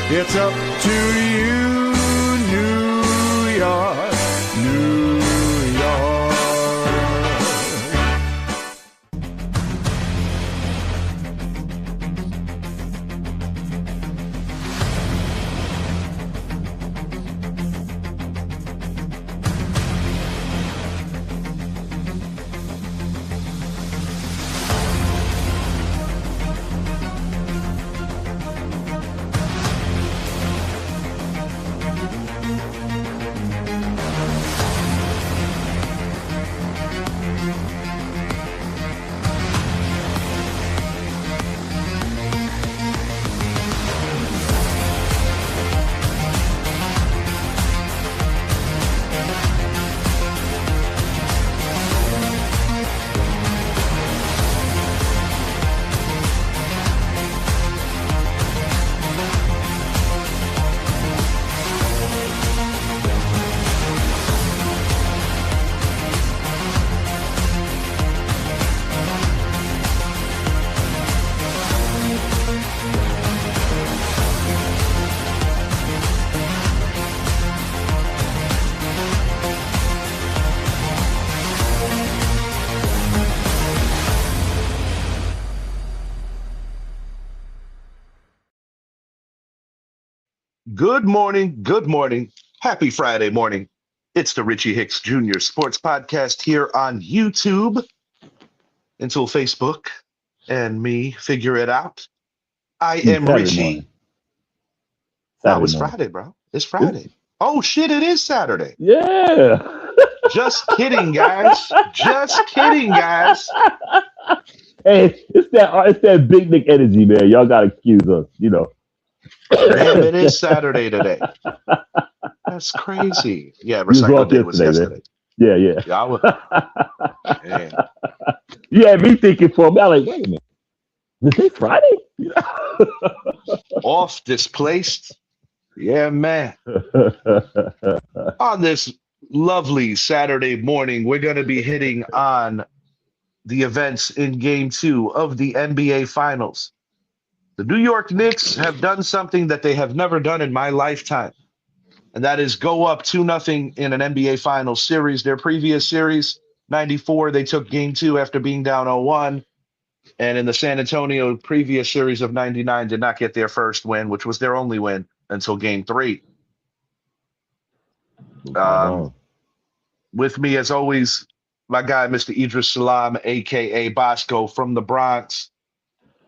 It's up to you, New York, New York. Good morning. Good morning. Happy Friday morning. It's the Richie Hicks Jr. Sports Podcast here on YouTube until Facebook and me figure it out. I am Saturday Richie. morning. No, Saturday it's morning. Friday, bro. It's Friday. Oh, shit, it is Saturday. Yeah. Just kidding, guys. Just kidding, guys. Hey, it's that big Nick energy, man. Y'all gotta excuse us, you know. Damn, it is Saturday today. That's crazy. Yeah, You was recycle off day was yesterday, yesterday. man. Yeah. Yeah, I was, man. You had me thinking for a minute, like, wait a minute. Is it Friday? Off, displaced. Yeah, man. On this lovely Saturday morning, we're going to be hitting on the events in Game 2 of the NBA Finals. The New York Knicks have done something that they have never done in my lifetime, and that is go up 2-0 in an NBA Finals series. Their previous series, 94, they took Game 2 after being down 0-1, and in the San Antonio previous series of 99 did not get their first win, which was their only win until Game 3. With me, as always, my guy, Mr. Idris Salam, a.k.a. Bosco from the Bronx.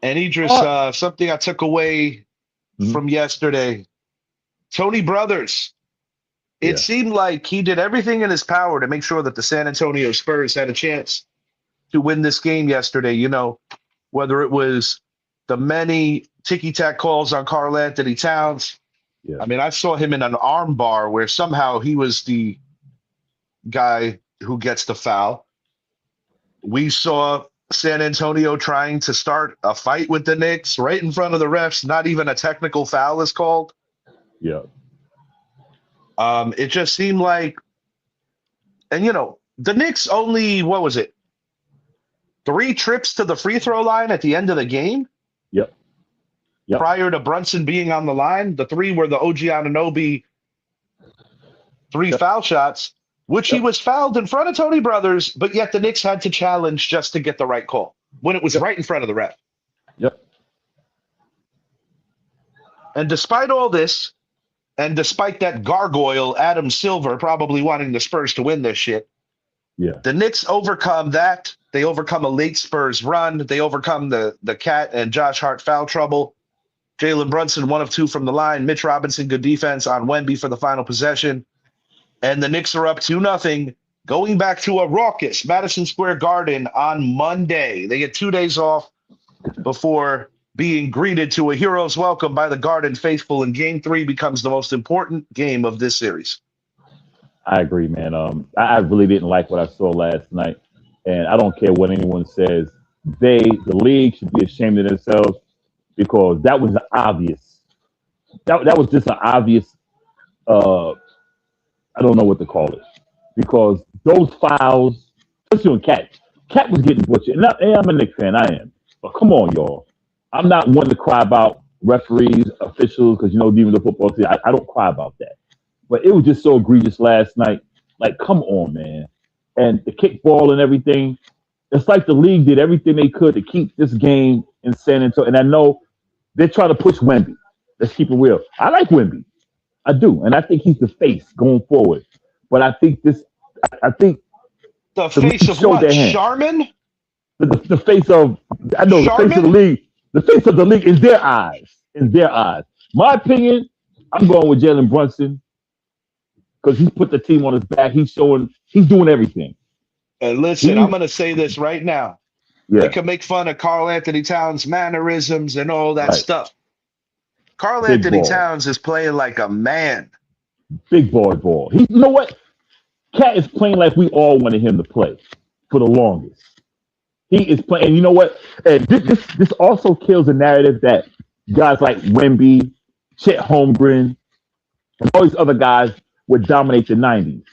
And Idris, something I took away from yesterday, Tony Brothers. It seemed like he did everything in his power to make sure that the San Antonio Spurs had a chance to win this game yesterday. You know, whether it was the many ticky-tack calls on Karl Anthony Towns. Yeah. I mean, I saw him in an arm bar where somehow he was the guy who gets the foul. We saw San Antonio trying to start a fight with the Knicks right in front of the refs. Not even a technical foul is called. Yeah. It just seemed like, and you know, the Knicks only, what was it? 3 trips to the free throw line at the end of the game. Yep. Prior to Brunson being on the line, the 3 were the OG Anunoby 3 foul shots, which he was fouled in front of Tony Brothers, but yet the Knicks had to challenge just to get the right call when it was right in front of the ref. Yep. And despite all this, and despite that gargoyle, Adam Silver, probably wanting the Spurs to win this shit, the Knicks overcome that. They overcome a late Spurs run. They overcome the Cat and Josh Hart foul trouble. Jalen Brunson, 1 of 2 from the line. Mitch Robinson, good defense on Wemby for the final possession. And the Knicks are up 2-0, going back to a raucous Madison Square Garden on Monday. They get 2 days off before being greeted to a hero's welcome by the Garden faithful, and Game 3 becomes the most important game of this series. I agree, man. I really didn't like what I saw last night, and I don't care what anyone says. The league should be ashamed of themselves because that was obvious. That was just an obvious. I don't know what to call it because those fouls, especially on Cat was getting butchered. And I'm a Knicks fan, I am. But come on, y'all. I'm not one to cry about referees, officials, because even the football team, I don't cry about that. But it was just so egregious last night. Like, come on, man. And the kickball and everything. It's like the league did everything they could to keep this game in San Antonio. And I know they're trying to push Wemby. Let's keep it real. I like Wemby. I do. And I think he's the face going forward. But I think the face of what? Sharman? The face of, I know, Sharman? The face of the league. The face of the league in their eyes. In their eyes. My opinion, I'm going with Jalen Brunson because he put the team on his back. He's doing everything. And listen, I'm going to say this right now. Yeah. They can make fun of Karl Anthony Towns' mannerisms and all that stuff. Karl Anthony Towns is playing like a man. Big ball. You know what? Cat is playing like we all wanted him to play for the longest. He is playing. And you know what? And this also kills the narrative that guys like Wemby, Chet Holmgren, and all these other guys would dominate the 90s.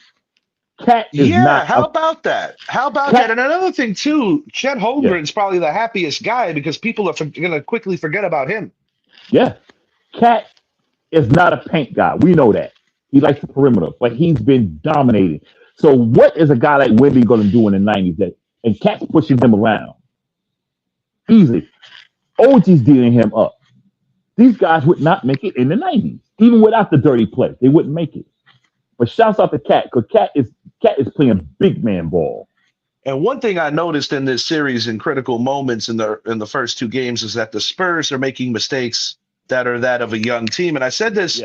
Cat is not. How about that? And another thing too, Chet Holmgren's probably the happiest guy because people are going to quickly forget about him. Yeah, Cat is not a paint guy. We know that. He likes the perimeter, but he's been dominating. So what is a guy like Wemby going to do in the 90s? And Cat's pushing him around easily. OG's dealing him up. These guys would not make it in the 90s, even without the dirty play. They wouldn't make it. But shouts out to Cat because Cat is playing big man ball. And one thing I noticed in this series in critical moments in the first two games is that the Spurs are making mistakes that are that of a young team. And I said this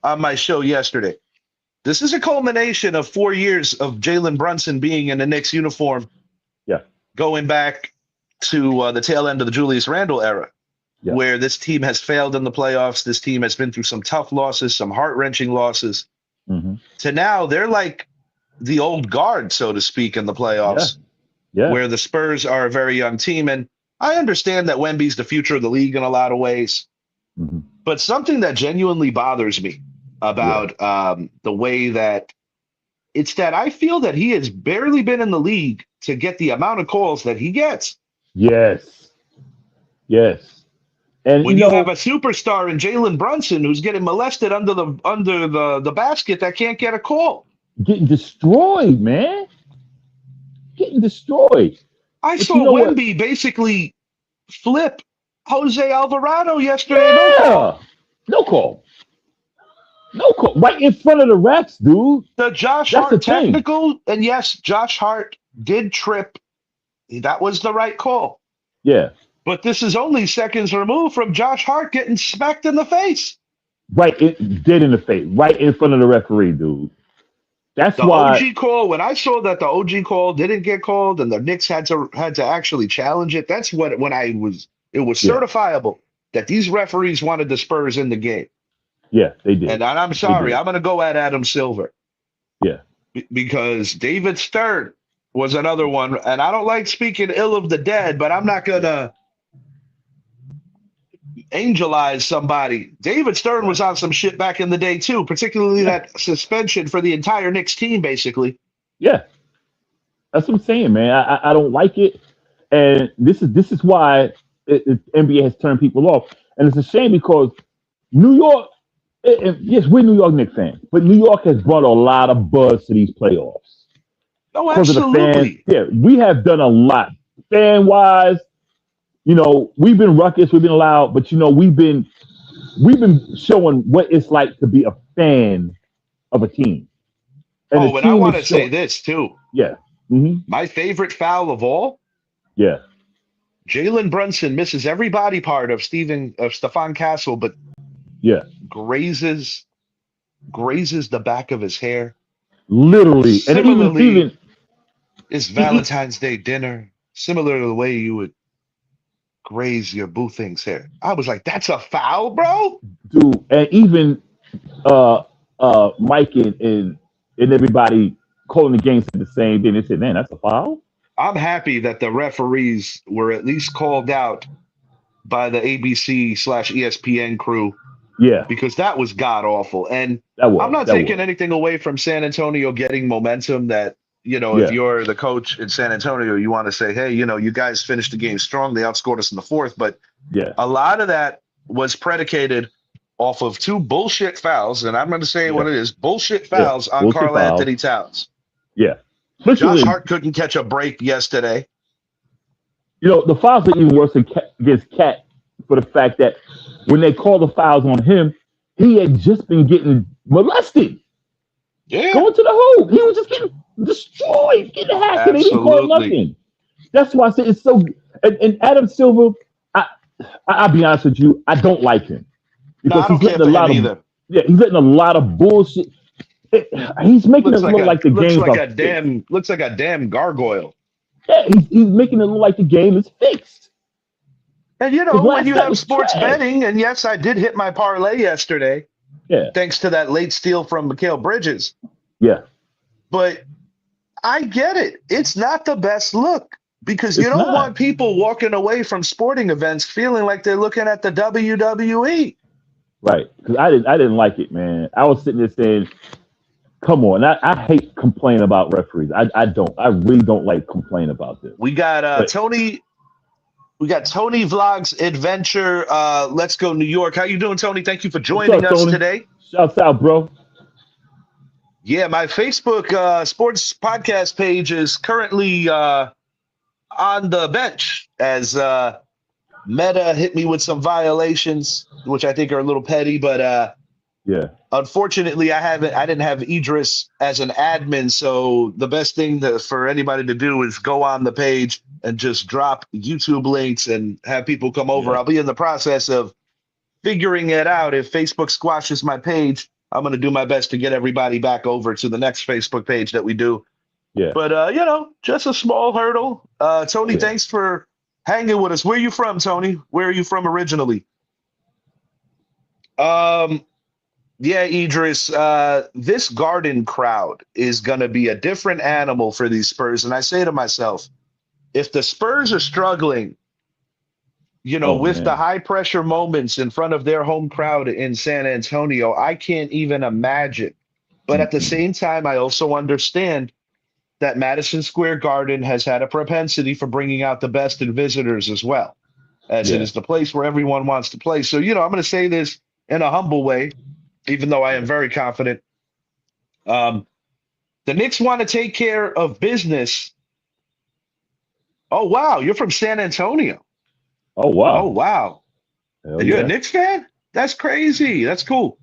on my show yesterday. This is a culmination of 4 years of Jalen Brunson being in the Knicks uniform. Yeah. Going back to the tail end of the Julius Randle era, where this team has failed in the playoffs. This team has been through some tough losses, some heart-wrenching losses. Mm-hmm. To now, they're like the old guard, so to speak, in the playoffs, where the Spurs are a very young team. And I understand that Wemby's the future of the league in a lot of ways. Mm-hmm. But something that genuinely bothers me about the way that it's that I feel that he has barely been in the league to get the amount of calls that he gets. Yes. And when you have a superstar in Jalen Brunson who's getting molested under the basket that can't get a call. Getting destroyed, man. Getting destroyed. I saw Wemby basically flip Jose Alvarado yesterday. Yeah. No call. Right in front of the refs, dude. The Josh Hart technical, and yes, Josh Hart did trip. That was the right call. Yeah. But this is only seconds removed from Josh Hart getting smacked in the face. Dead in the face. Right in front of the referee, dude. That's why the OG call, when I saw that the OG call didn't get called and the Knicks had to actually challenge it, that's when it was certifiable that these referees wanted the Spurs in the game. Yeah, they did. And I'm sorry, I'm going to go at Adam Silver. Yeah. Because David Stern was another one. And I don't like speaking ill of the dead, but I'm not going to angelize somebody. David Stern was on some shit back in the day, too, particularly that suspension for the entire Knicks team, basically. Yeah. That's what I'm saying, man. I don't like it. And this is why NBA has turned people off. And it's a shame because New York, yes, we're New York Knicks fans, but New York has brought a lot of buzz to these playoffs. Oh, absolutely. We have done a lot fan-wise. We've been ruckus, we've been loud, but we've been showing what it's like to be a fan of a team. And I want to say this too. Yeah. Mm-hmm. My favorite foul of all. Yeah. Jalen Brunson misses every body part of Stephon Castle, but grazes the back of his hair. Literally. Similarly, and it's Valentine's Day dinner, similar to the way you would graze your boo thing's hair. I was like, that's a foul, bro? Dude, and even Mike and everybody calling the game said the same thing. They said, man, that's a foul? I'm happy that the referees were at least called out by the ABC/ESPN crew. Yeah. Because that was god-awful. And I'm not taking anything away from San Antonio getting momentum that, if you're the coach in San Antonio, you want to say, hey, you guys finished the game strong. They outscored us in the fourth. But a lot of that was predicated off of 2 bullshit fouls, and I'm going to say what it is, bullshit fouls on bullshit Karl fouls. Anthony Towns. Yeah. Josh Hart couldn't catch a break yesterday. You know, the fouls are even worse against Cat for the fact that when they called the fouls on him, he had just been getting molested. Yeah. Going to the hoop. He was just getting destroyed, getting hacked, and they didn't call nothing. That's why I say it's so. And Adam Silver, I'll be honest with you, I don't like him. Because he's letting a lot of either. Yeah, he's letting a lot of bullshit. He's making it look like the game looks like a damn gargoyle. Yeah, he's making it look like the game is fixed. And you know, when you have sports betting, and yes, I did hit my parlay yesterday. Yeah. Thanks to that late steal from Mikal Bridges. Yeah. But I get it. It's not the best look because you don't want people walking away from sporting events feeling like they're looking at the WWE. Right. Because I didn't like it, man. I was sitting there saying, come on. I hate complaining about referees. I don't. I really don't like complaining about this. We got Tony. We got Tony Vlogs Adventure. Let's go New York. How you doing, Tony? Thank you for joining us today. Shouts out, bro. Yeah, my Facebook sports podcast page is currently on the bench as Meta hit me with some violations, which I think are a little petty, but yeah. Unfortunately, I didn't have Idris as an admin, so the best thing for anybody to do is go on the page and just drop YouTube links and have people come over. Yeah. I'll be in the process of figuring it out. If Facebook squashes my page, I'm going to do my best to get everybody back over to the next Facebook page that we do. Yeah. But, you know, just a small hurdle. Tony, thanks for hanging with us. Where are you from, Tony? Where are you from originally? Yeah, Idris, this Garden crowd is going to be a different animal for these Spurs. And I say to myself, if the Spurs are struggling, you know, the high pressure moments in front of their home crowd in San Antonio, I can't even imagine. But at the same time, I also understand that Madison Square Garden has had a propensity for bringing out the best in visitors as well, as it is the place where everyone wants to play. So, you know, I'm going to say this in a humble way, even though I am very confident. The Knicks want to take care of business. Oh, wow. You're from San Antonio. Oh, wow. Oh, wow. You're a Knicks fan? That's crazy. That's cool.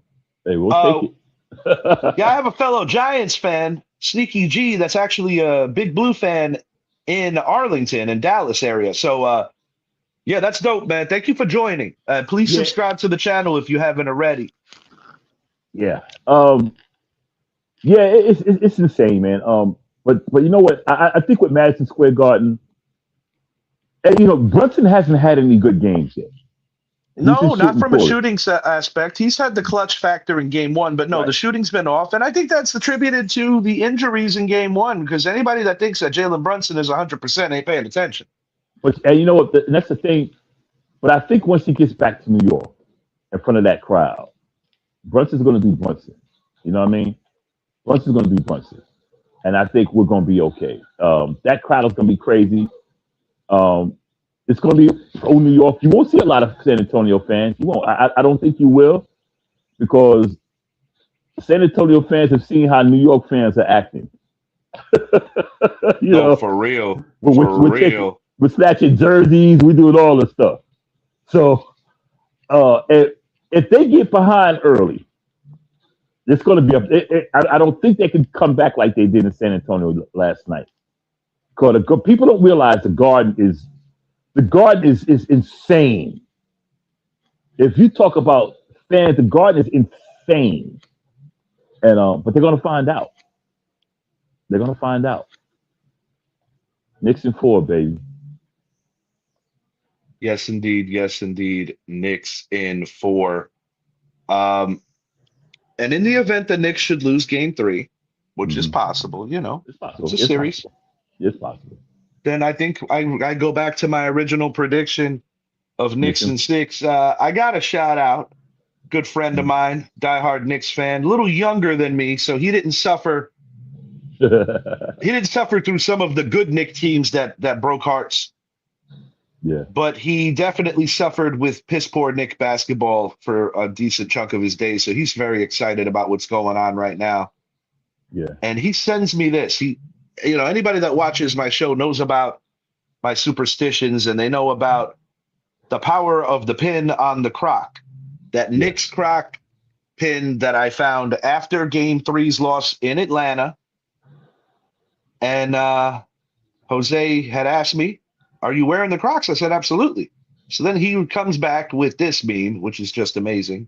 Hey, we'll take it. Yeah, I have a fellow Giants fan, Sneaky G, that's actually a Big Blue fan in Arlington and Dallas area. So, yeah, that's dope, man. Thank you for joining. Please subscribe to the channel if you haven't already. Yeah. Yeah, it's insane, man. But you know what? I think with Madison Square Garden, and, you know, Brunson hasn't had any good games yet. No, not from a shooting aspect. He's had the clutch factor in game one, but no, the shooting's been off. And I think that's attributed to the injuries in game one, because anybody that thinks that Jalen Brunson is 100% ain't paying attention. And you know what? That's the thing. But I think once he gets back to New York in front of that crowd, Brunson's going to do Brunson. You know what I mean? Brunson's going to do Brunson. And I think we're going to be okay. That crowd is going to be crazy. It's going to be New York. You won't see a lot of San Antonio fans. You won't. I don't think you will, because San Antonio fans have seen how New York fans are acting. You know, for real. We're snatching jerseys. We're doing all this stuff. So if they get behind early, it's going to be I don't think they can come back like they did in San Antonio last night. Because people don't realize the Garden is insane. If you talk about fans, the Garden is insane. And but they're gonna find out. They're gonna find out. Knicks in 4, baby. Yes, indeed. Yes, indeed. Knicks in 4. And in the event the Knicks should lose game 3, which is possible, you know, it's possible. It's a series. Possible. It's possible. Then I think I go back to my original prediction of Knicks in 6. I got a shout out. Good friend of mine, diehard Knicks fan, a little younger than me, so he didn't suffer. He didn't suffer through some of the good Knicks teams that broke hearts. Yeah. But he definitely suffered with piss poor Nick basketball for a decent chunk of his days. So he's very excited about what's going on right now. Yeah. And he sends me this. Anybody that watches my show knows about my superstitions, and they know about the power of the pin on the Croc. That Knicks Croc pin that I found after Game 3's loss in Atlanta. And Jose had asked me, "Are you wearing the Crocs?" I said, "Absolutely." So then he comes back with this meme, which is just amazing.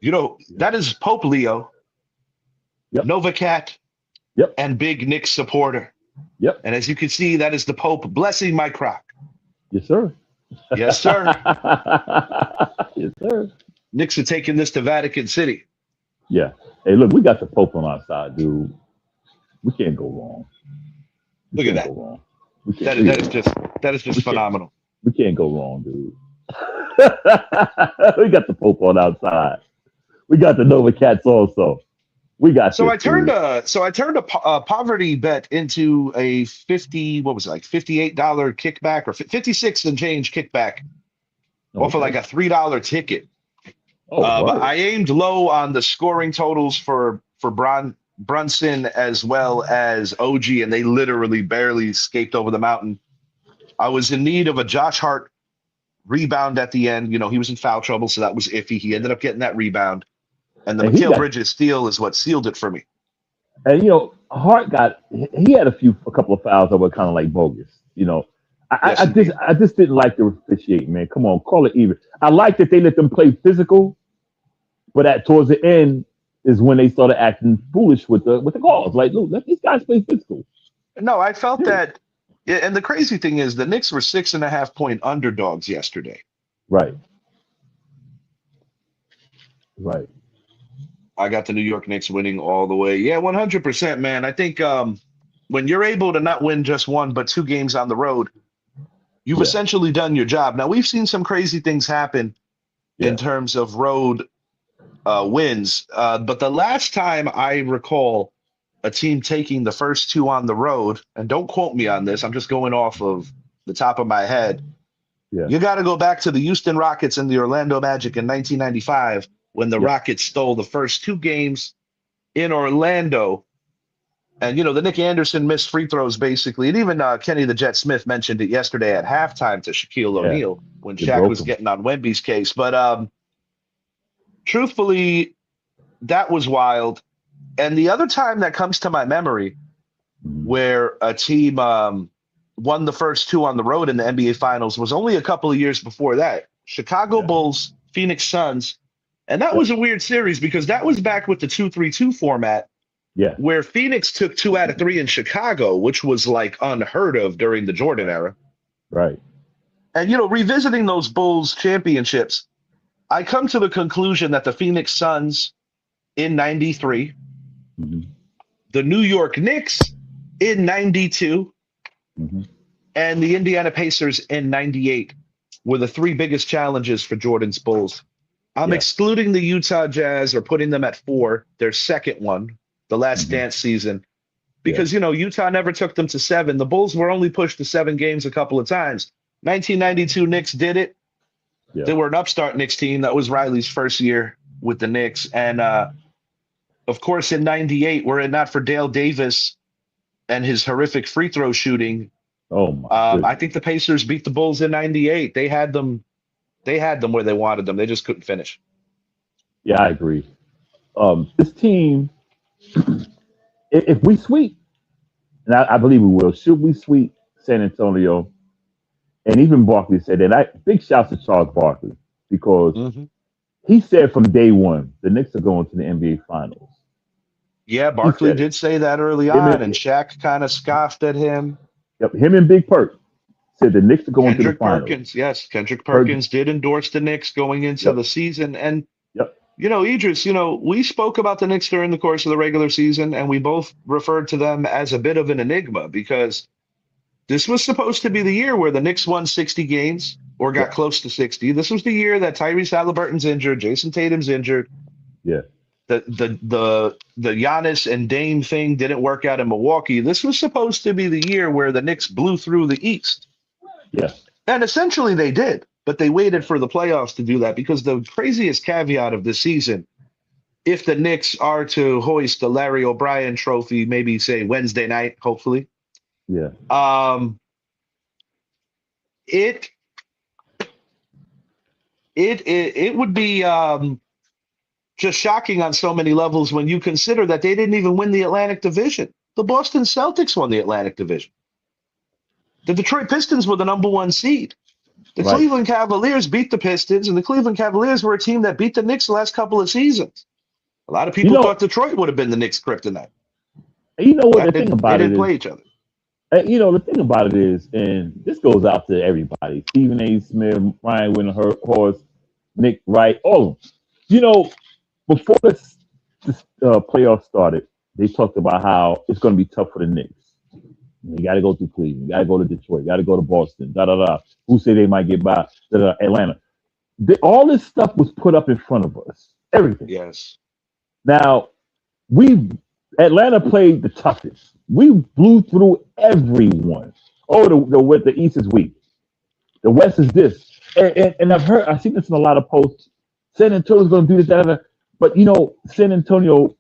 That is Pope Leo, Nova Cat, and big Knicks supporter. Yep. And as you can see, that is the Pope blessing my Croc. Yes, sir. Yes, sir. Yes, sir. Knicks are taking this to Vatican City. Yeah. Hey, look, we got the Pope on our side, dude. We can't go wrong. Look at that. That is just phenomenal. We can't go wrong, dude. We got the Pope on our side. We got the Nova Cats also. We got. So I turned a poverty bet into a $58 kickback or 56 and change kickback off of like a $3 ticket. But I aimed low on the scoring totals for Brunson as well as OG, and they literally barely escaped over the mountain. I was in need of a Josh Hart rebound at the end. He was in foul trouble, so that was iffy. He ended up getting that rebound. And the Mikal Bridges steal is what sealed it for me. And Hart he had a couple of fouls that were kind of like bogus. I just didn't like the officiating, man. Come on, call it even. I like that they let them play physical, but towards the end is when they started acting foolish with the calls. Like, look, let these guys play physical. No, I felt that, and the crazy thing is the Knicks were 6.5-point underdogs yesterday. Right. Right. I got the New York Knicks winning all the way. Yeah, 100%, man. I think when you're able to not win just one, but two games on the road, you've essentially done your job. Now, we've seen some crazy things happen in terms of road wins. But the last time I recall a team taking the first two on the road, and don't quote me on this, I'm just going off of the top of my head. Yeah. You got to go back to the Houston Rockets and the Orlando Magic in 1995 when the Rockets stole the first two games in Orlando. And, the Nick Anderson missed free throws, basically. And even Kenny the Jet Smith mentioned it yesterday at halftime to Shaquille O'Neal when Shaq was getting on Wemby's case. But truthfully, that was wild. And the other time that comes to my memory where a team won the first two on the road in the NBA Finals was only a couple of years before that. Chicago Bulls, Phoenix Suns. And that was a weird series because that was back with the 2-3-2 format. Yeah. Where Phoenix took 2 out of 3 in Chicago, which was like unheard of during the Jordan era. Right. And, revisiting those Bulls championships, I come to the conclusion that the Phoenix Suns in 93, the New York Knicks in 92, and the Indiana Pacers in 98 were the three biggest challenges for Jordan's Bulls. I'm excluding the Utah Jazz or putting them at 4, their second one, the Last Dance season, because, Utah never took them to 7. The Bulls were only pushed to 7 games a couple of times. 1992 Knicks did it. Yeah. They were an upstart Knicks team. That was Riley's first year with the Knicks. And, of course, in 98, were it not for Dale Davis and his horrific free throw shooting, I think the Pacers beat the Bulls in 98. They had them where they wanted them. They just couldn't finish. Yeah, I agree. This team, if we sweep, and I believe we will, should we sweep San Antonio, and even Barkley said that. Big shouts to Charles Barkley because he said from day one the Knicks are going to the NBA Finals. Yeah, Barkley did say that early on, and Shaq kind of scoffed at him. Yep, him and Big Perk said the Knicks are going to the finals. Kendrick Perkins did endorse the Knicks going into the season. And, Idris, we spoke about the Knicks during the course of the regular season, and we both referred to them as a bit of an enigma because this was supposed to be the year where the Knicks won 60 games or got close to 60. This was the year that Tyrese Halliburton's injured, Jason Tatum's injured. Yeah. the Giannis and Dame thing didn't work out in Milwaukee. This was supposed to be the year where the Knicks blew through the East. Yeah. And essentially they did, but they waited for the playoffs to do that because the craziest caveat of this season, if the Knicks are to hoist the Larry O'Brien trophy, maybe say Wednesday night, hopefully. Yeah. It would be just shocking on so many levels when you consider that they didn't even win the Atlantic Division. The Boston Celtics won the Atlantic Division. The Detroit Pistons were the number one seed. The Cleveland Cavaliers beat the Pistons, and the Cleveland Cavaliers were a team that beat the Knicks the last couple of seasons. A lot of people thought Detroit would have been the Knicks' kryptonite. You know what the thing about they it didn't is? Play each other. The thing about it is, and this goes out to everybody: Stephen A. Smith, Ryan Winterhorst, Nick Wright, all of them. Before this playoff started, they talked about how it's going to be tough for the Knicks. You got to go through Cleveland, you got to go to Detroit, you got to go to Boston, Who say they might get by? Atlanta. All this stuff was put up in front of us. Everything. Yes. Now, Atlanta played the toughest. We blew through everyone. The East is weak. The West is this. And I've seen this in a lot of posts. San Antonio's going to do this, that. But, San Antonio,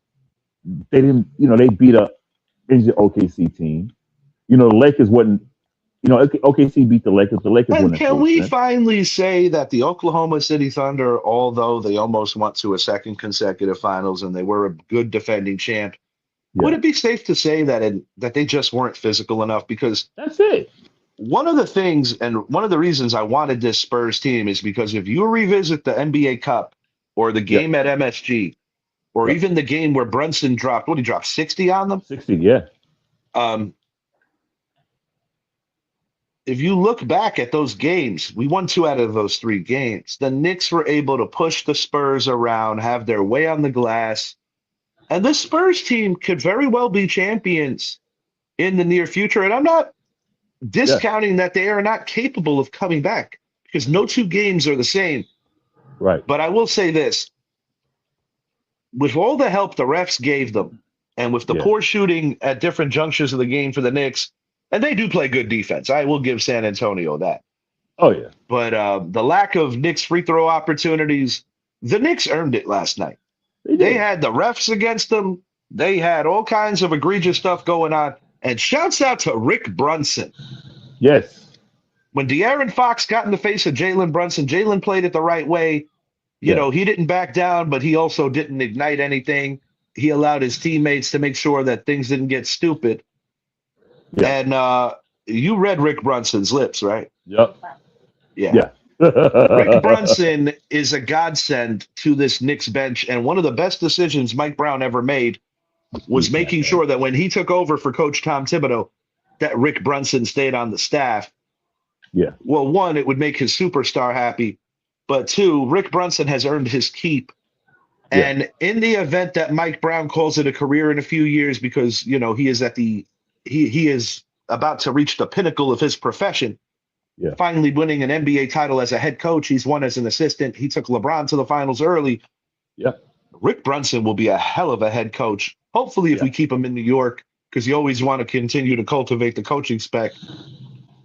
they didn't, they beat up the OKC team. The Lakers wasn't, OKC beat the Lakers. The Lakers and won. Can we finally say that the Oklahoma City Thunder, although they almost went to a second consecutive finals and they were a good defending champ, would it be safe to say that they just weren't physical enough? Because that's it. One of the things and one of the reasons I wanted this Spurs team is because if you revisit the NBA Cup or the game at MSG or even the game where Brunson dropped, he dropped 60 on them? 60, yeah. If you look back at those games, we won 2 out of those 3 games. The Knicks were able to push the Spurs around, have their way on the glass. And this Spurs team could very well be champions in the near future. And I'm not discounting that they are not capable of coming back because no 2 games are the same. Right. But I will say this. With all the help the refs gave them and with the poor shooting at different junctures of the game for the Knicks, and they do play good defense. I will give San Antonio that. Oh, yeah. But the lack of Knicks free throw opportunities, the Knicks earned it last night. They had the refs against them. They had all kinds of egregious stuff going on. And shouts out to Rick Brunson. Yes. When De'Aaron Fox got in the face of Jalen Brunson, Jalen played it the right way. He didn't back down, but he also didn't ignite anything. He allowed his teammates to make sure that things didn't get stupid. Yeah. And you read Rick Brunson's lips, right? Yep. Yeah. Rick Brunson is a godsend to this Knicks bench. And one of the best decisions Mike Brown ever made was making sure that when he took over for Coach Tom Thibodeau, that Rick Brunson stayed on the staff. Yeah. Well, 1, it would make his superstar happy. But 2, Rick Brunson has earned his keep. And in the event that Mike Brown calls it a career in a few years because, he is he is about to reach the pinnacle of his profession. Yeah. Finally winning an NBA title as a head coach. He's won as an assistant. He took LeBron to the finals early. Yeah. Rick Brunson will be a hell of a head coach. Hopefully, if we keep him in New York, because you always want to continue to cultivate the coaching spec.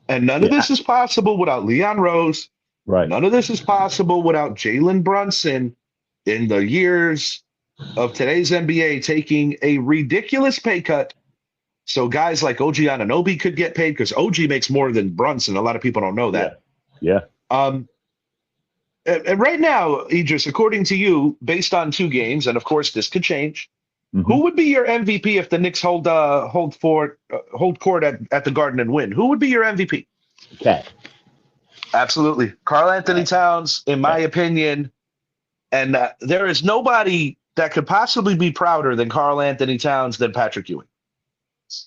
And none of this is possible without Leon Rose. Right. None of this is possible without Jalen Brunson in the years of today's NBA taking a ridiculous pay cut. So guys like OG Anunoby could get paid because OG makes more than Brunson. A lot of people don't know that. Yeah. And right now, Idris, according to you, based on 2 games, and of course this could change, who would be your MVP if the Knicks hold court at the Garden and win? Who would be your MVP? Cat. Absolutely, Karl Anthony Towns, in my opinion, and there is nobody that could possibly be prouder than Karl Anthony Towns than Patrick Ewing.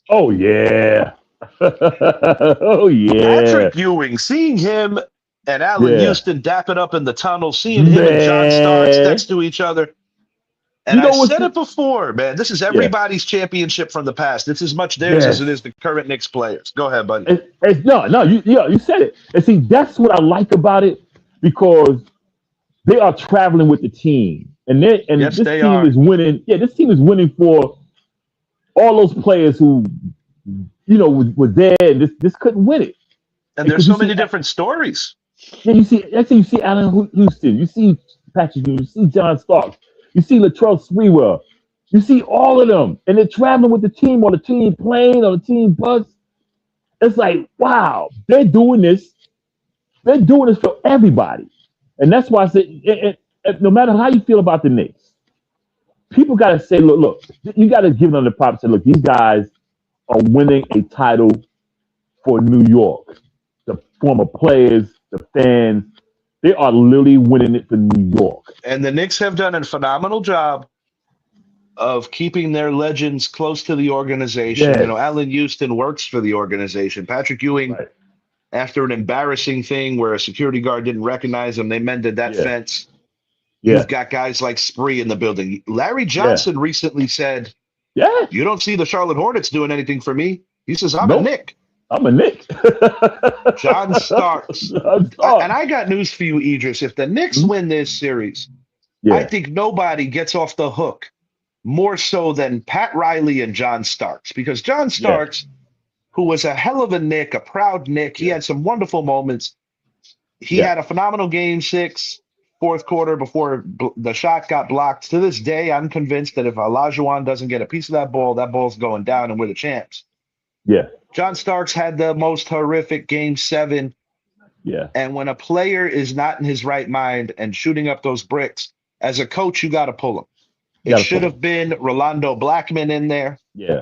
Oh, yeah. Oh, yeah. Patrick Ewing, seeing him and Allen Houston dap it up in the tunnel, seeing him and John Starks next to each other. And I said it before, man, this is everybody's championship from the past. It's as much theirs as it is the current Knicks players. Go ahead, buddy. You said it. And see, that's what I like about it because they are traveling with the team. And Yes, this they team are. is winning. Yeah, this team is winning for all those players who, were there and this couldn't win it. And there's Because you so see, many different stories. yeah, you see Allen Houston, you see Patrick, you see John Starks, you see Latrell Sprewell, you see all of them, and they're traveling with the team on the team plane or the team bus. It's like, wow, they're doing this. They're doing this for everybody, and that's why I said, no matter how you feel about the Knicks, people got to say, look, you got to give them the props. Say, look, these guys are winning a title for New York. The former players, the fans, they are literally winning it for New York. And the Knicks have done a phenomenal job of keeping their legends close to the organization. Yes. Allen Houston works for the organization. Patrick Ewing, Right. after an embarrassing thing where a security guard didn't recognize him, they mended that Yeah. fence. Yeah. You've got guys like Spree in the building. Larry Yeah. Johnson recently said, Yeah. "You don't see the Charlotte Hornets doing anything for me." He says, "I'm a Nope. Knick." I'm a Knick. John Starks. John And Starks. I got news for you, Idris. If the Knicks Mhm. win this series, I Yeah. think nobody gets off the hook more so than Pat Riley and John Starks, because John Yeah. Starks, who was a hell of a Knick, a proud Knick, he Yeah. had some wonderful moments. He Yeah. had a phenomenal game 6, fourth quarter before the shot got blocked. To this day, I'm convinced that if Olajuwon doesn't get a piece of that ball's going down and we're the champs. Yeah. John Starks had the most horrific game 7. Yeah. And when a player is not in his right mind and shooting up those bricks, as a coach, you got to pull him. You It gotta should pull have been Rolando Blackman in there, Yeah.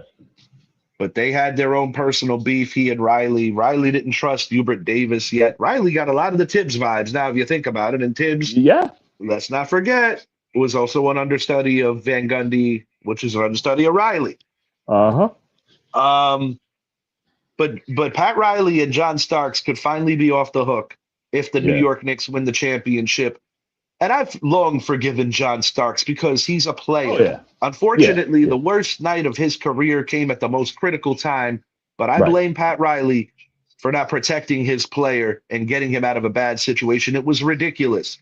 but they had their own personal beef, he and Riley. Riley didn't trust Hubert Davis yet. Riley got a lot of the Tibbs vibes now, if you think about it. And Tibbs, Yeah. let's not forget, was also an understudy of Van Gundy, which is an understudy of Riley. Uh-huh. But Pat Riley and John Starks could finally be off the hook if the New Yeah. York Knicks win the championship. And I've long forgiven John Starks because he's a player. Oh yeah. Unfortunately, Yeah. the worst night of his career came at the most critical time. But I Right. blame Pat Riley for not protecting his player and getting him out of a bad situation. It was ridiculous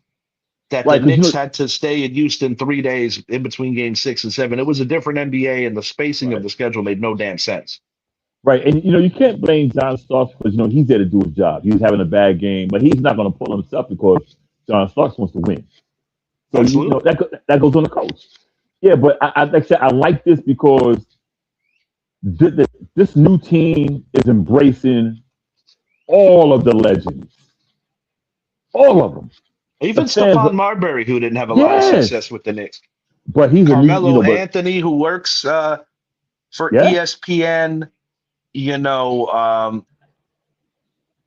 that Right, the 'cause Knicks had to stay in Houston 3 days in between games 6 and 7. It was a different NBA, and the spacing of Right. the schedule made no damn sense. Right, and you can't blame John Starks because he's there to do his job. He's having a bad game, but he's not going to pull himself because John Starks wants to win. So Absolutely. that goes on the coach. Yeah, but like I said, I like this because this new team is embracing all of the legends, all of them. Even The fans- Stephon Marbury, who didn't have a lot of Yes. success with the Knicks. But he's Carmelo but Anthony, who works for Yeah. ESPN.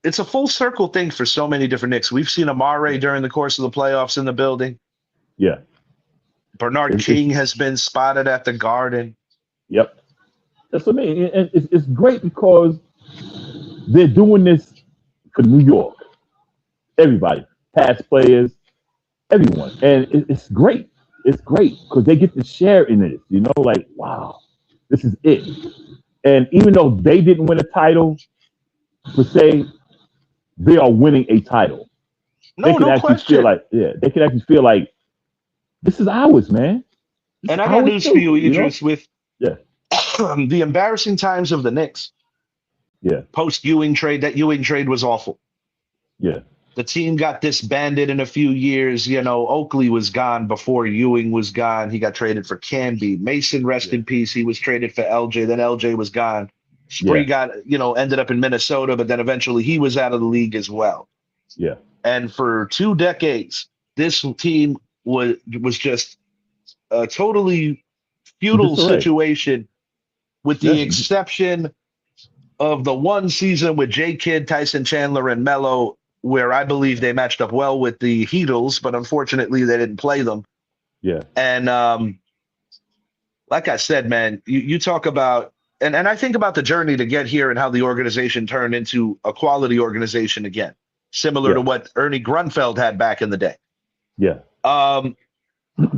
It's a full circle thing for so many different Knicks. We've seen Amare during the course of the playoffs in the building. yeah, Bernard It's- King has been spotted at the Garden. yep. That's what I mean. And it's great because they're doing this for New York. Everybody, past players, everyone, and it's great. It's great because they get to share in it. Like, wow, this is it. And even though they didn't win a title per se, they are winning a title. They No, can no actually question. feel like, they can actually feel like this is ours, man. This And is I got ours news too, for you, Idris, with Yeah. the embarrassing times of the Knicks. Yeah. Post Ewing trade, that Ewing trade was awful. Yeah. The team got disbanded in a few years. Oakley was gone before Ewing was gone. He got traded for Canby. Mason, rest in peace. He was traded for LJ. Then LJ was gone. Spree got, ended up in Minnesota, but then eventually he was out of the league as well. Yeah. And for 2 decades, this team was just a totally futile Disarray. situation, with the Yes. exception of the one season with J. Kidd, Tyson Chandler, and Melo, where I believe they matched up well with the Heatles, but unfortunately they didn't play them. Yeah. And like I said, man, you talk about, and I think about the journey to get here and how the organization turned into a quality organization again, similar to what Ernie Grunfeld had back in the day. Yeah.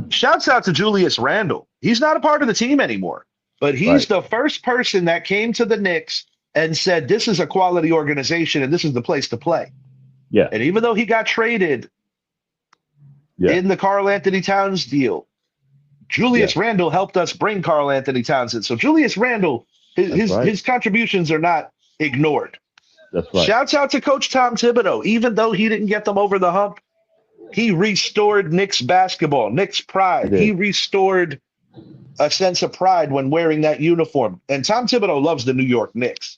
Shouts out to Julius Randle. He's not a part of the team anymore, but he's the first person that came to the Knicks and said, this is a quality organization and this is the place to play. Yeah. And even though he got traded in the Karl Anthony Towns deal, Julius Randle helped us bring Karl Anthony Townsend. So Julius Randle, his contributions are not ignored. That's right. Shouts out to Coach Tom Thibodeau. Even though he didn't get them over the hump, he restored Knicks basketball, Knicks pride. He restored a sense of pride when wearing that uniform. And Tom Thibodeau loves the New York Knicks.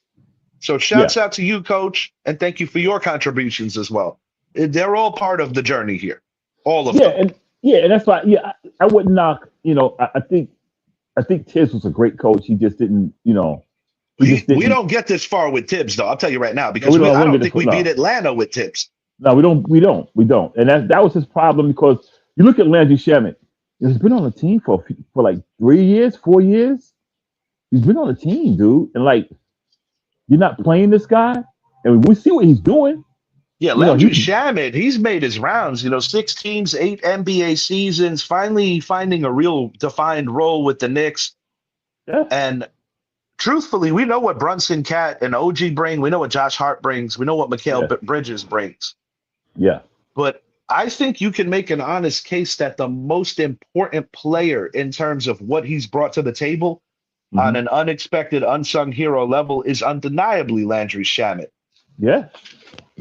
So shouts out to you, Coach, and thank you for your contributions as well. They're all part of the journey here. All of them. And that's why, I wouldn't knock, I think Tibbs was a great coach. He just didn't, we don't get this far with Tibbs, though. I'll tell you right now, because I don't think we beat Atlanta with Tibbs. No, we don't. And that was his problem, because you look at Landry Shamet. He's been on the team for like 3 years, 4 years. He's been on the team, dude. And like, you're not playing this guy, and we see what he's doing. Yeah, Landry Shamet, he's made his rounds. 6 teams, 8 NBA seasons. Finally finding a real defined role with the Knicks. Yeah. And truthfully, we know what Brunson Cat and OG bring. We know what Josh Hart brings. We know what Mikal Bridges brings. Yeah. But I think you can make an honest case that the most important player in terms of what he's brought to the table on an unexpected, unsung hero level is undeniably Landry Shamet. Yeah.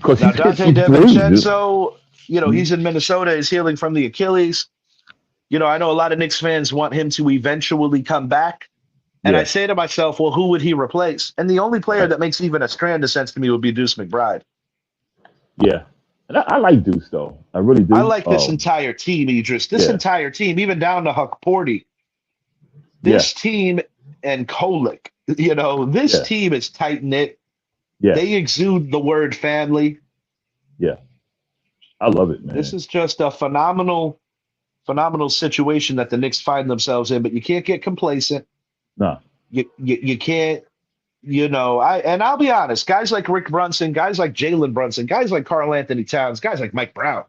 Now, Dante DiVincenzo, he's in Minnesota, is healing from the Achilles. I know a lot of Knicks fans want him to eventually come back. And I say to myself, well, who would he replace? And the only player that makes even a strand of sense to me would be Deuce McBride. Yeah. And I like Deuce, though. I really do. I like this entire team, Idris. This entire team, even down to Huck Porty. This team and Kolick, this team is tight-knit. Yeah. They exude the word family. Yeah. I love it, man. This is just a phenomenal situation that the Knicks find themselves in, but you can't get complacent. No. You can't, and I'll be honest, guys like Rick Brunson, guys like Jalen Brunson, guys like Karl Anthony Towns, guys like Mike Brown,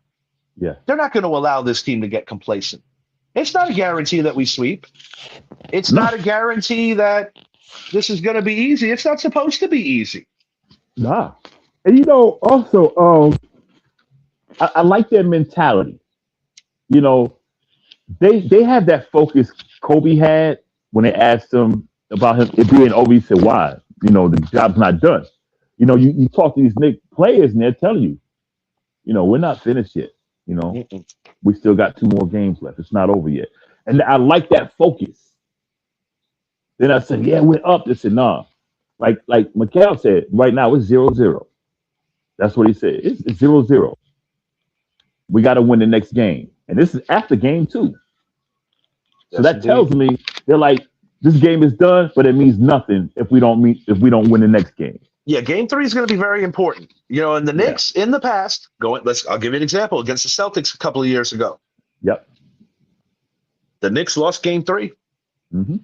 they're not going to allow this team to get complacent. It's not a guarantee that we sweep. It's not a guarantee that this is going to be easy. It's not supposed to be easy. Nah. And also, I like their mentality. They have that focus Kobe had when they asked him about it being over. He said, why? The job's not done. You talk to these Knicks players and they're telling you, we're not finished yet. We still got 2 more games left. It's not over yet. And I like that focus. Then I said, yeah, we're up. They said, nah. Like Mikal said, right now it's 0-0. That's what he said. It's 0-0. We got to win the next game. And this is after game 2. So that tells me they're like, this game is done, but it means nothing if we don't win the next game. Yeah, game 3 is going to be very important. And the Knicks in the past, I'll give you an example against the Celtics a couple of years ago. Yep. The Knicks lost game 3. Mm-hmm.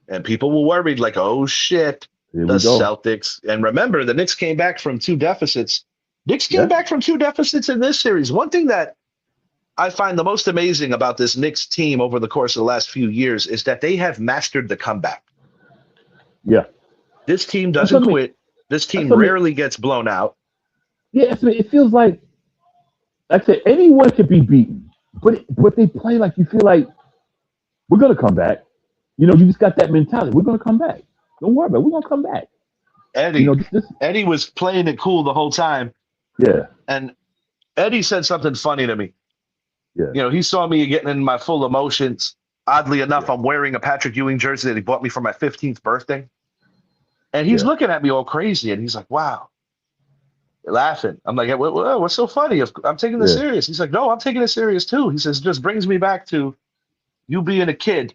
And people were worried, like, oh shit, the Celtics. And remember, the Knicks came back from 2 deficits. Knicks came back from 2 deficits in this series. One thing that I find the most amazing about this Knicks team over the course of the last few years is that they have mastered the comeback. Yeah. This team doesn't quit. This team rarely gets blown out. Yeah, it feels like I said, anyone could be beaten, but they play like you feel like we're gonna come back. You just got that mentality. We're gonna come back. Don't worry about it. We're gonna come back. Eddie, Eddie was playing it cool the whole time. Yeah. And Eddie said something funny to me. Yeah. He saw me getting in my full emotions. Oddly enough, I'm wearing a Patrick Ewing jersey that he bought me for my 15th birthday. And he's looking at me all crazy, and he's like, wow. Laughing. I'm like, what's so funny? I'm taking this serious. He's like, no, I'm taking it serious too. He says, just brings me back to you being a kid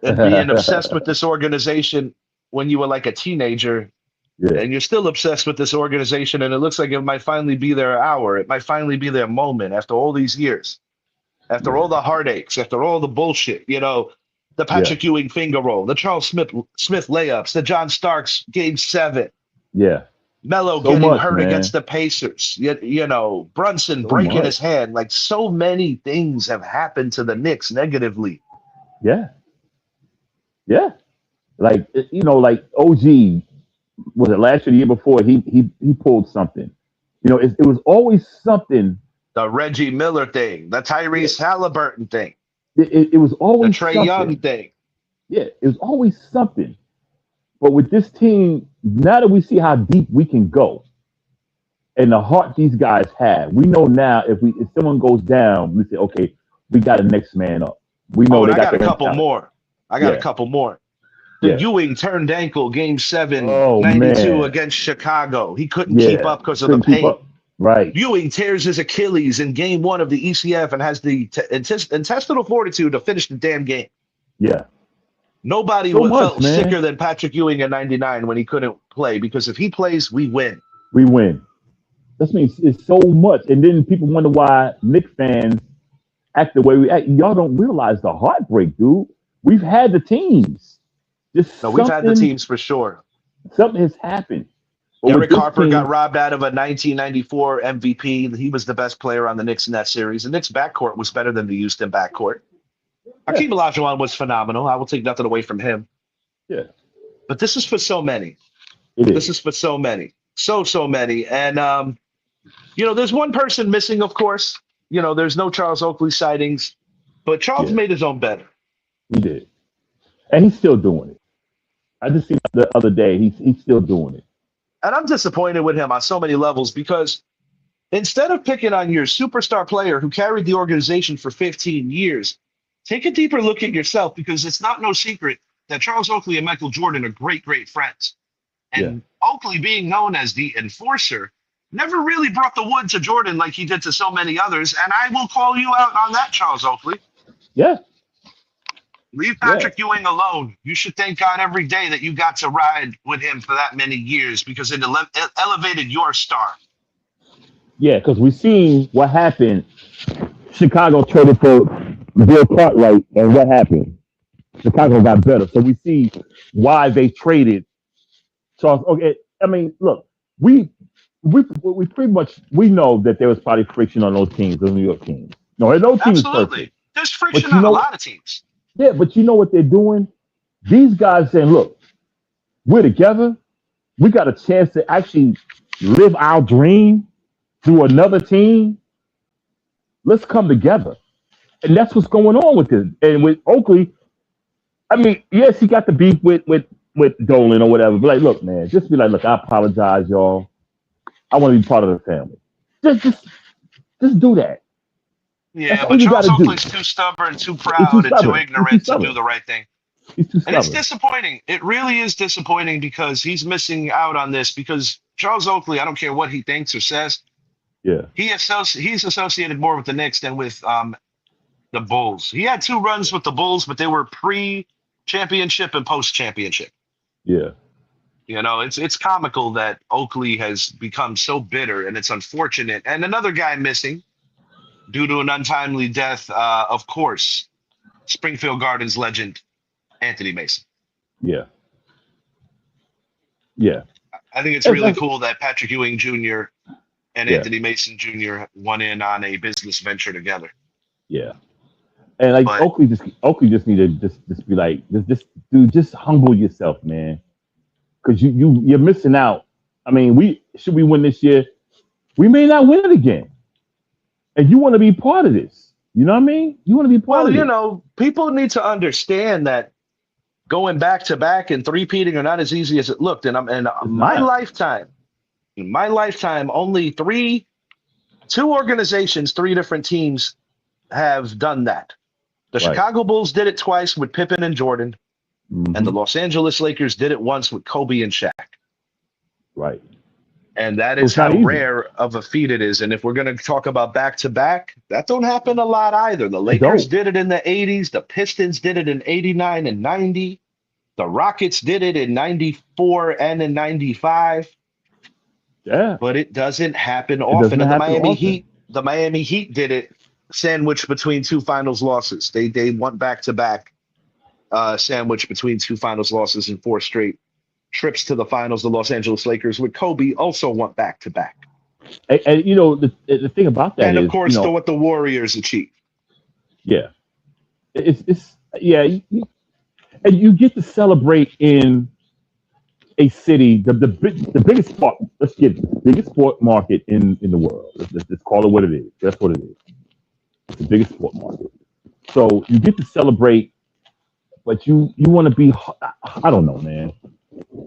and being obsessed with this organization when you were like a teenager. Yeah. And you're still obsessed with this organization, and it looks like it might finally be their hour. It might finally be their moment after all these years, after all the heartaches, after all the bullshit, the Patrick Ewing finger roll, the Charles Smith layups, the John Starks game 7. Yeah. Melo getting hurt against the Pacers, Brunson breaking his hand. Like, so many things have happened to the Knicks negatively. Yeah. Yeah. Like, like OG, was it last year, the year before, he pulled something. It was always something. The Reggie Miller thing, the Tyrese Halliburton thing. It was The always Trey Young something. thing. Yeah, it was always something. But with this team, now that we see how deep we can go and the heart these guys have, we know now if someone goes down, we say, okay, we got the next man up. We Oh, know and they I got got a the couple mentality. more. I got a Yeah, couple more. The yeah. Ewing turned ankle game 7, Oh 92 man, against Chicago. He couldn't keep yeah. up because of the Couldn't keep pain. up. Right. Ewing tears his Achilles in game 1 of the ECF and has the intestinal fortitude to finish the damn game. Yeah. Nobody So much, felt man. sicker than Patrick Ewing in 99 when he couldn't play because if he plays, we win. We win. That means it's so much. And then people wonder why Knicks fans act the way we act. Y'all don't realize the heartbreak, dude. We've had the teams. Just No, we've had the teams for sure. something has happened. But with Derek this Harper got team, robbed out of a 1994 MVP. He was the best player on the Knicks in that series. The Knicks backcourt was better than the Houston backcourt. Hakeem Olajuwon was phenomenal. I will take nothing away from him. yeah, But this is for so many. it This is. is for so many. So many. And, there's one person missing, of course. There's no Charles Oakley sightings. But Charles Yeah, made his own bet. he did. And he's still doing it. I just seen the other day, he's still doing it. And I'm disappointed with him on so many levels because instead of picking on your superstar player who carried the organization for 15 years, take a deeper look at yourself because it's not no secret that Charles Oakley and Michael Jordan are great, great friends. Yeah. And Oakley, being known as the enforcer, never really brought the wood to Jordan like he did to so many others. And I will call you out on that, Charles Oakley. Yeah. Leave Yeah. Patrick Ewing alone. You should thank God every day that you got to ride with him for that many years because it elevated your star. Yeah, because we seen what happened. Chicago traded for Bill Cartwright, and what happened? Chicago got better. So we see why they traded Charles. Okay, I mean, look, we pretty much we know that there was probably friction on those teams, those New York teams. No team is Absolutely. perfect. There's friction But you on a know, lot of teams. yeah, but you know what they're doing? These guys saying, look, we're together. We got a chance to actually live our dream through another team. Let's come together. And that's what's going on with this. And with Oakley, I mean, yes, he got the beef with Dolan or whatever. But like, look, man, just be like, look, I apologize, y'all. I want to be part of the family. Just do that. Yeah, That's all but you Charles got to do. Oakley's too stubborn, too He's proud, too and too stubborn. He's too ignorant to do stubborn. the right thing. He's too And it's stubborn. disappointing. It really is disappointing because he's missing out on this because Charles Oakley, I don't care what he thinks or says, Yeah. he's associated more with the Knicks than with the Bulls. He had 2 runs with the Bulls, but they were pre-championship and post-championship. Yeah. It's comical that Oakley has become so bitter, and it's unfortunate. And another guy missing due to an untimely death, of course, Springfield Gardens legend Anthony Mason. Yeah. Yeah. I think it's really cool that Patrick Ewing Jr. and Anthony Mason Jr. went in on a business venture together. Yeah. And like But- Oakley just need to just be like, just humble yourself, man. Because you're missing out. I mean, we win this year, we may not win it again. And you want to be part of this. You know what I mean? You want to be part of it. People need to understand that going back to back and three-peating are not as easy as it looked. And in my lifetime, only 2 organizations, 3 different teams have done that. The Chicago Bulls did it twice with Pippen and Jordan, and the Los Angeles Lakers did it once with Kobe and Shaq. Right. And that is how rare of a feat it is. And if we're going to talk about back-to-back, that don't happen a lot either. The Lakers did it in the 80s. The Pistons did it in 89 and 90. The Rockets did it in 94 and in 95. Yeah. But it doesn't happen often. And the Miami Heat did it sandwiched between 2 finals losses. They went back-to-back sandwiched between 2 finals losses and 4 straight trips to the finals. The Los Angeles Lakers with Kobe also went back-to-back. And the thing about that is, and of course, what the Warriors achieved. Yeah, it's and you get to celebrate in a city, the biggest sport. Let's get the biggest sport market in the world. Let's call it what it is. That's what it is. It's the biggest sport market. So you get to celebrate, but you want to be. I don't know, man.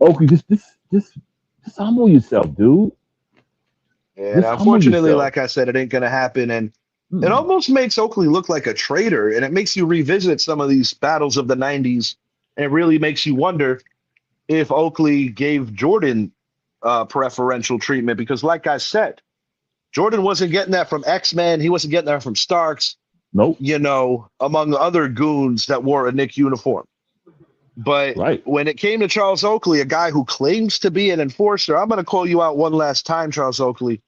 Oakley, just humble yourself, dude. And Just humble unfortunately, yourself. like I said, it ain't going to happen. And it Hmm. almost makes Oakley look like a traitor. And it makes you revisit some of these battles of the 90s. And it really makes you wonder if Oakley gave Jordan preferential treatment. Because, like I said, Jordan wasn't getting that from X-Men. He wasn't getting that from Starks, Nope. among other goons that wore a Knick uniform. But Right. when it came to Charles Oakley, a guy who claims to be an enforcer, I'm going to call you out one last time, Charles Oakley.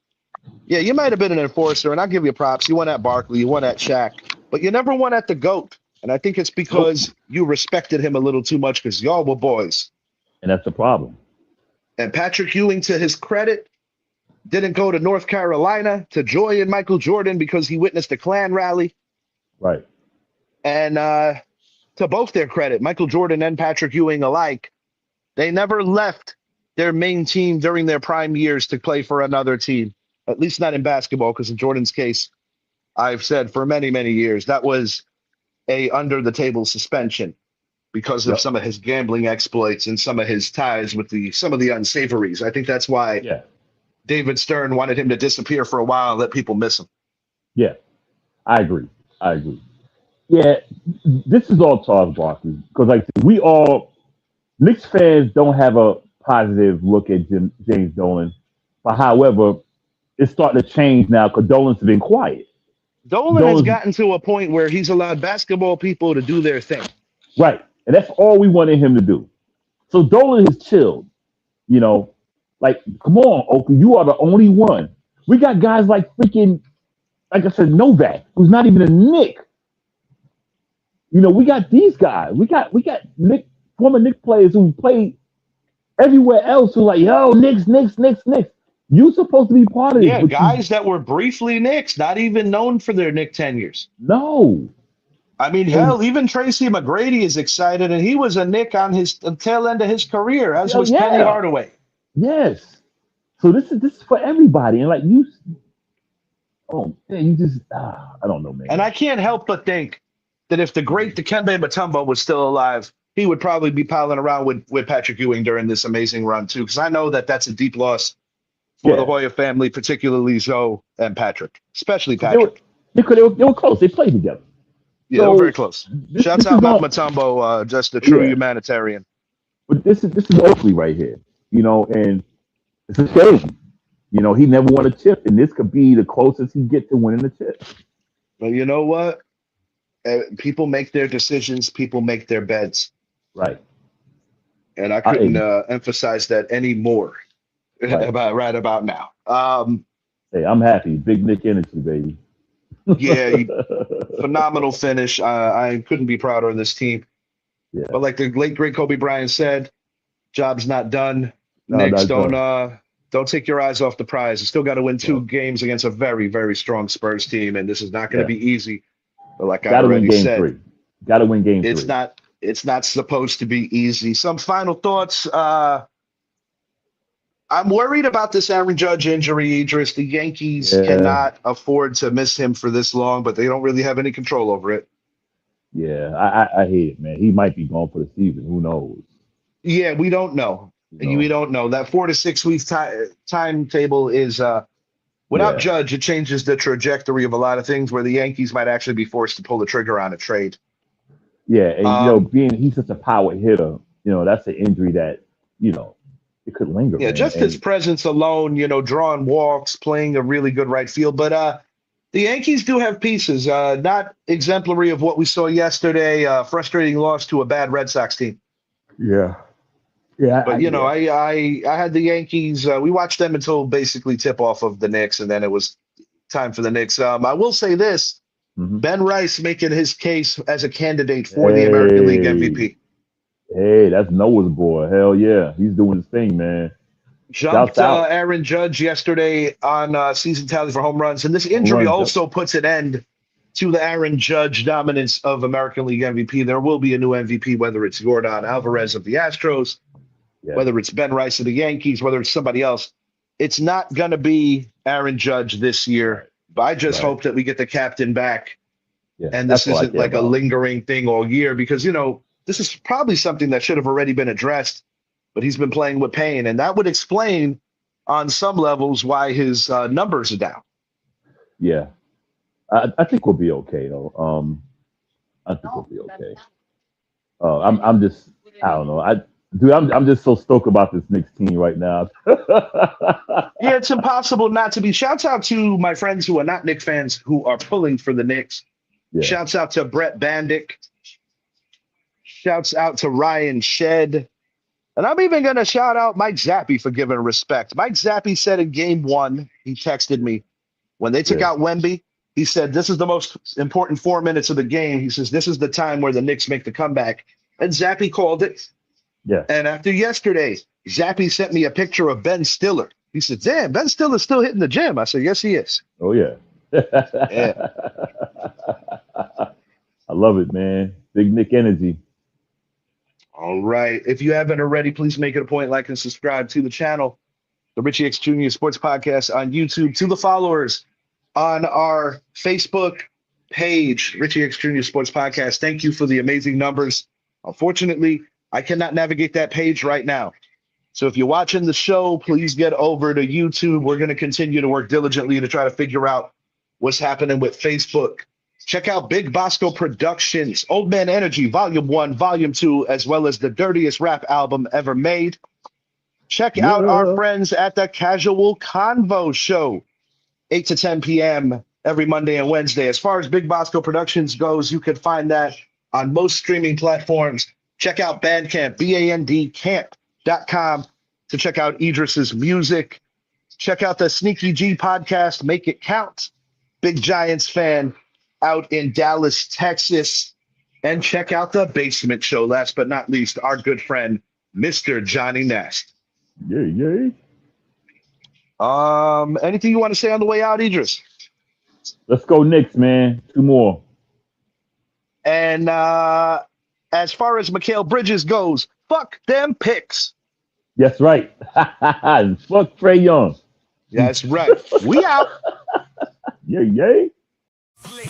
Yeah, you might have been an enforcer, and I'll give you props. You won at Barkley, you won at Shaq, but you never won at the GOAT. And I think it's Nope. because you respected him a little too much because y'all were boys. And that's the problem. And Patrick Ewing, to his credit, didn't go to North Carolina to join Michael Jordan because he witnessed a Klan rally. Right. And to both their credit, Michael Jordan and Patrick Ewing alike, they never left their main team during their prime years to play for another team, at least not in basketball, because in Jordan's case, I've said for many, many years, that was a under-the-table suspension because of Yep. some of his gambling exploits and some of his ties with some of the unsavories. I think that's why Yeah. David Stern wanted him to disappear for a while and let people miss him. Yeah. I agree. Yeah. This is all Charles Barkley because, like, we all Knicks fans don't have a positive look at James Dolan, but however, it's starting to change now because Dolan's been quiet. Dolan has Dolan's gotten to a point where he's allowed basketball people to do their thing. right, and that's all we wanted him to do. So Dolan has chilled. You know, like, come on, Oakley, you are the only one. We got guys like freaking, like I said, Novak, who's not even a Knick. We got these guys. We got Knick, former Knick players who played everywhere else who like, yo, Knicks. You supposed to be part of this, Yeah, but guys that were briefly Knicks, not even known for their Knick tenures. no. I mean, And hell, even Tracy McGrady is excited, and he was a Knick on the tail end of his career, as hell was Penny yeah, Hardaway. yes. So this is for everybody, and like you, oh man, you just I don't know, And man. I can't help but think that if the great Dikembe Mutombo was still alive, he would probably be piling around with Patrick Ewing during this amazing run, too, because I know that that's a deep loss for the Yeah, Hoya family, particularly Zoe and Patrick, especially 'cause Patrick. they were close. They played together. Yeah, they were very So close. this Shouts this out is Mount all Mutombo, just a true yeah, humanitarian. but this is Oakley right here. And it's a shame. He never won a chip, and this could be the closest he get to winning a chip. But you know what? People make their decisions. People make their beds. Right. And I couldn't Hey, emphasize that anymore right. about now. Hey, I'm happy. Big Nick energy, baby. Yeah, phenomenal finish. I couldn't be prouder of this team. Yeah. But like the late great Kobe Bryant said, job's not done. No, Knicks, that's done. don't take your eyes off the prize. You still got to win Yeah. 2 games against a very, very strong Spurs team, and this is not going to Yeah. be easy. But like I Got to win already game said, three. Got to win game it's three. not supposed to be easy. Some final thoughts. I'm worried about this Aaron Judge injury, Idris. The Yankees Yeah. cannot afford to miss him for this long, but they don't really have any control over it. Yeah. I hate it, man. He might be gone for the season. Who knows? Yeah, we don't know. We don't know. That 4 to 6 weeks timetable is without Yeah. Judge, it changes the trajectory of a lot of things where the Yankees might actually be forced to pull the trigger on a trade. Yeah. And, Um, he's such a power hitter, that's an injury that, it could linger, yeah, man. just his And presence alone, drawing walks, playing a really good right field. But the Yankees do have pieces, not exemplary of what we saw yesterday. Frustrating loss to a bad Red Sox team. yeah. Yeah. But Yeah. I had the Yankees. We watched them until basically tip off of the Knicks, and then it was time for the Knicks. I will say this: Hmm. Ben Rice making his case as a candidate for the American League Hey. MVP. Hey, that's Noah's boy. Hell yeah. He's doing his thing, man. Shouts Jumped out. Aaron Judge yesterday on season tally for home runs, and this Home injury runs. Yep. also puts an end to the Aaron Judge dominance of American League MVP. There will be a new MVP, whether it's Yordan Alvarez of the Astros, Yeah. whether it's Ben Rice of the Yankees, whether it's somebody else. It's not going to be Aaron Judge this year. Right. But I just Right. hope that we get the captain back Yeah, And this that's all I isn't care like a about. lingering thing all year because, this is probably something that should have already been addressed, but he's been playing with pain. And that would explain on some levels why his numbers are down. Yeah, I think we'll be okay though. I think we'll be okay. I'm just, I don't know. I'm just so stoked about this Knicks team right now. Yeah, it's impossible not to be. Shouts out to my friends who are not Knicks fans who are pulling for the Knicks. Yeah. Shouts out to Brett Bandick. Shouts out to Ryan Shed. And I'm even going to shout out Mike Zappi for giving respect. Mike Zappi said in game 1, he texted me, when they took out Wemby, he said, this is the most important 4 minutes of the game. He says, this is the time where the Knicks make the comeback. And Zappi called it. Yeah. And after yesterday, Zappi sent me a picture of Ben Stiller. He said, damn, Ben Stiller's still hitting the gym. I said, yes, he is. Oh, yeah. Yeah. I love it, man. Big Nick energy. All right. If you haven't already, please make it a point, like and subscribe to the channel, the Richie X Jr. Sports Podcast on YouTube. To the followers on our Facebook page, Richie X Jr. Sports Podcast, thank you for the amazing numbers. Unfortunately, I cannot navigate that page right now. So if you're watching the show, please get over to YouTube. We're going to continue to work diligently to try to figure out what's happening with Facebook. Check out Big Bosco Productions, Old Man Energy, Volume 1, Volume 2, as well as the dirtiest rap album ever made. Check out our friends at the Casual Convo Show, 8 to 10 p.m. every Monday and Wednesday. As far as Big Bosco Productions goes, you can find that on most streaming platforms. Check out Bandcamp, bandcamp.com, to check out Idris's music. Check out the Sneaky G podcast, Make It Count. Big Giants fan out in Dallas, Texas. And check out the Basement Show, last but not least, our good friend, Mr. Johnny Nast. Yay. Anything you want to say on the way out, Idris? Let's go Knicks, man. 2 more. And as far as Mikal Bridges goes, fuck them picks. That's right. Fuck Trae Young. That's right. We out. Yay.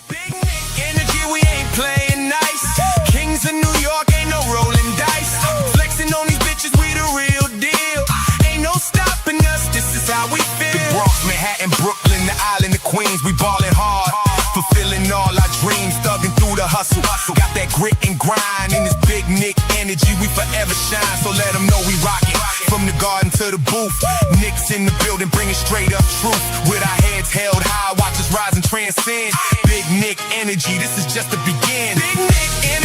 Big Nick energy, we ain't playing nice. Kings of New York, ain't no rolling dice. Flexing on these bitches, we the real deal. Ain't no stopping us, this is how we feel. The Bronx, Manhattan, Brooklyn, the island of Queens, we ballin' hard. Fulfilling all our dreams, thugging through the hustle. Got that grit and grind in this Big Nick energy, we forever shine. So let them know we rockin'. From the garden to the booth, Knicks in the building, bringing straight up truth. With our heads held high, watch us rise and transcend. Big Nick energy, this is just the beginning. Big Nick energy.